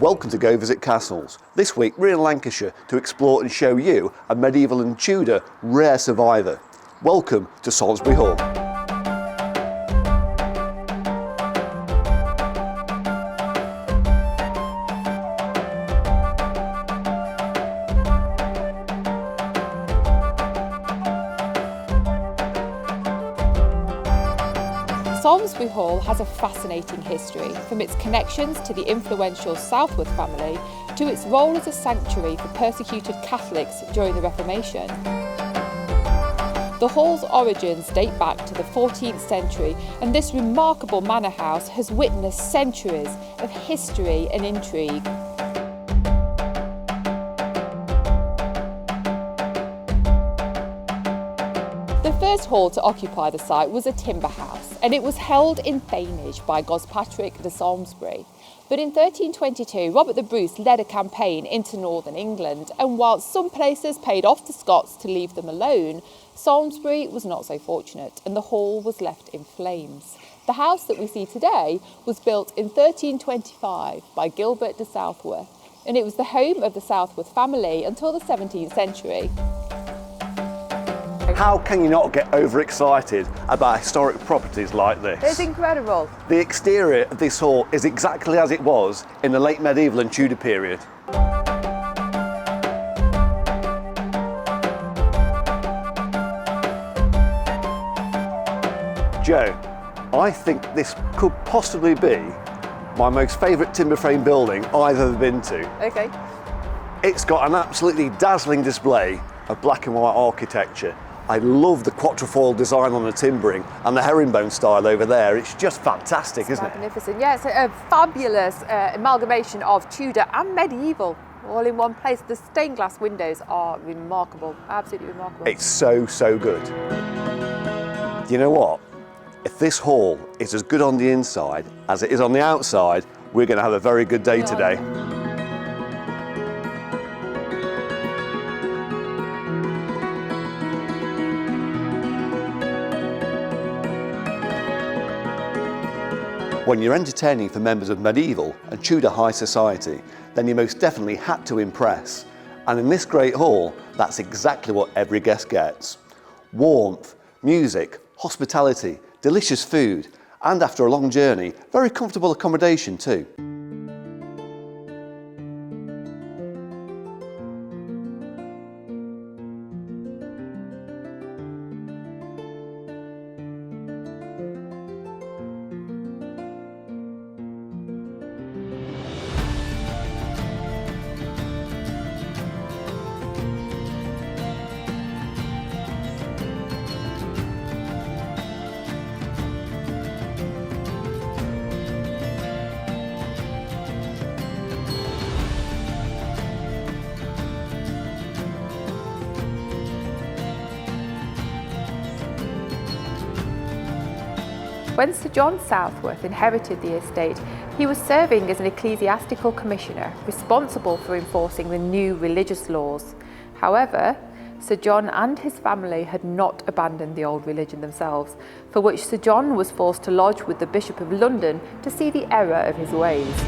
Welcome to Go Visit Castles. This week we're in Lancashire to explore and show you a medieval and Tudor rare survivor. Welcome to Salsbury Hall. Salsbury Hall has a fascinating history, from its connections to the influential Southworth family to its role as a sanctuary for persecuted Catholics during the Reformation. The hall's origins date back to the 14th century, and this remarkable manor house has witnessed centuries of history and intrigue. The first hall to occupy the site was a timber house, and it was held in thaneage by Gospatrick de Salsbury. But in 1322, Robert the Bruce led a campaign into northern England, and whilst some places paid off the Scots to leave them alone, Salsbury was not so fortunate, and the hall was left in flames. The house that we see today was built in 1325 by Gilbert de Southworth, and it was the home of the Southworth family until the 17th century. How can you not get overexcited about historic properties like this? It's incredible. The exterior of this hall is exactly as it was in the late medieval and Tudor period. Joe, I think this could possibly be my most favourite timber frame building I've ever been to. Okay. It's got an absolutely dazzling display of black and white architecture. I love the quatrefoil design on the timbering and the herringbone style over there. It's just fantastic, isn't it? Magnificent. Yeah, it's a fabulous amalgamation of Tudor and medieval all in one place. The stained glass windows are remarkable, absolutely remarkable. It's so, so good. You know what? If this hall is as good on the inside as it is on the outside, we're going to have a very good day today. When you're entertaining for members of medieval and Tudor high society, then you most definitely had to impress. And in this great hall, that's exactly what every guest gets. Warmth, music, hospitality, delicious food, and after a long journey, very comfortable accommodation too. When Sir John Southworth inherited the estate, he was serving as an ecclesiastical commissioner responsible for enforcing the new religious laws. However, Sir John and his family had not abandoned the old religion themselves, for which Sir John was forced to lodge with the Bishop of London to see the error of his ways.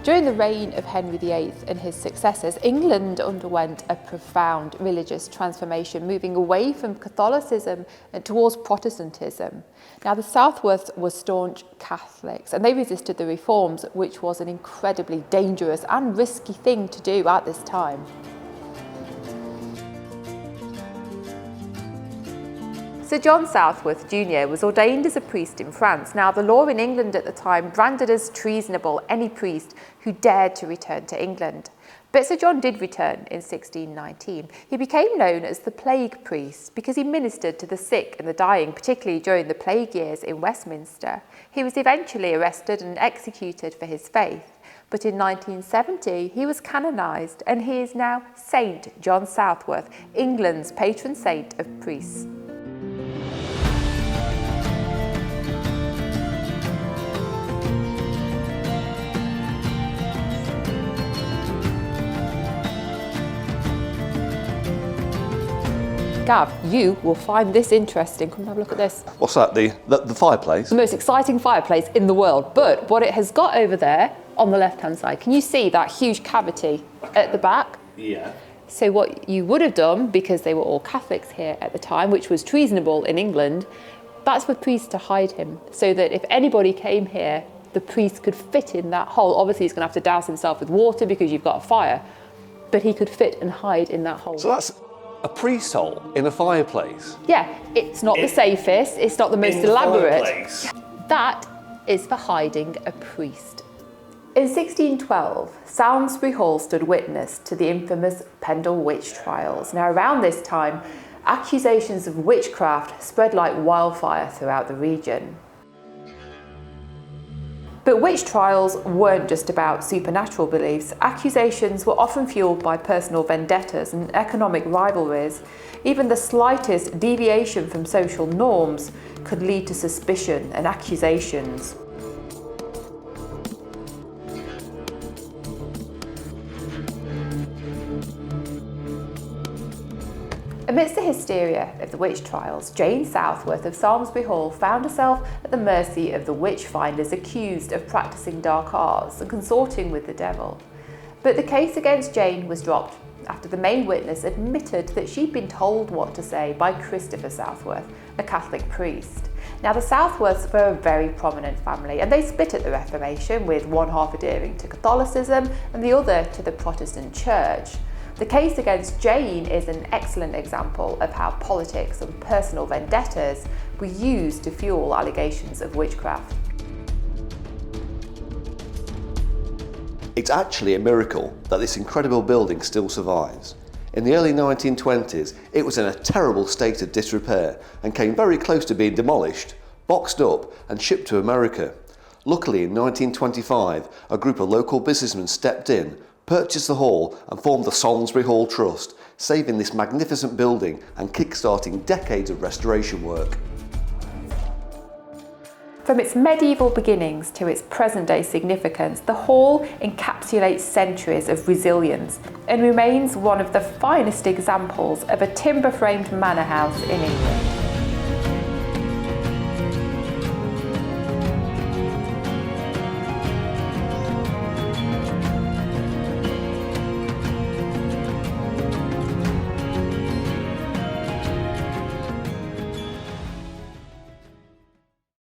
During the reign of Henry VIII and his successors, England underwent a profound religious transformation, moving away from Catholicism and towards Protestantism. Now, the Southworths were staunch Catholics, and they resisted the reforms, which was an incredibly dangerous and risky thing to do at this time. Sir John Southworth Jr. was ordained as a priest in France. Now, the law in England at the time branded as treasonable any priest who dared to return to England. But Sir John did return in 1619. He became known as the Plague Priest because he ministered to the sick and the dying, particularly during the plague years in Westminster. He was eventually arrested and executed for his faith. But in 1970, he was canonised, and he is now Saint John Southworth, England's patron saint of priests. Gav, you will find this interesting. Come and have a look at this. What's that, the fireplace? The most exciting fireplace in the world. But what it has got over there on the left-hand side, can you see that huge cavity at the back? Yeah. So what you would have done, because they were all Catholics here at the time, which was treasonable in England, that's for priests to hide him, so that if anybody came here, the priest could fit in that hole. Obviously, he's going to have to douse himself with water because you've got a fire, but he could fit and hide in that hole. So that's a priest hole in a fireplace? Yeah, it's not the safest, it's not the most elaborate. That is for hiding a priest. In 1612, Salsbury Hall stood witness to the infamous Pendle witch trials. Now, around this time, accusations of witchcraft spread like wildfire throughout the region. But witch trials weren't just about supernatural beliefs. Accusations were often fueled by personal vendettas and economic rivalries. Even the slightest deviation from social norms could lead to suspicion and accusations. Amidst the hysteria of the witch trials, Jane Southworth of Salsbury Hall found herself at the mercy of the witch-finders accused of practising dark arts and consorting with the devil. But the case against Jane was dropped after the main witness admitted that she'd been told what to say by Christopher Southworth, a Catholic priest. Now, the Southworths were a very prominent family, and they split at the Reformation, with one half adhering to Catholicism and the other to the Protestant Church. The case against Jane is an excellent example of how politics and personal vendettas were used to fuel allegations of witchcraft. It's actually a miracle that this incredible building still survives. In the early 1920s, it was in a terrible state of disrepair and came very close to being demolished, boxed up and shipped to America. Luckily, in 1925, a group of local businessmen stepped in, purchased the hall and formed the Salsbury Hall Trust, saving this magnificent building and kick-starting decades of restoration work. From its medieval beginnings to its present-day significance, the hall encapsulates centuries of resilience and remains one of the finest examples of a timber-framed manor house in England.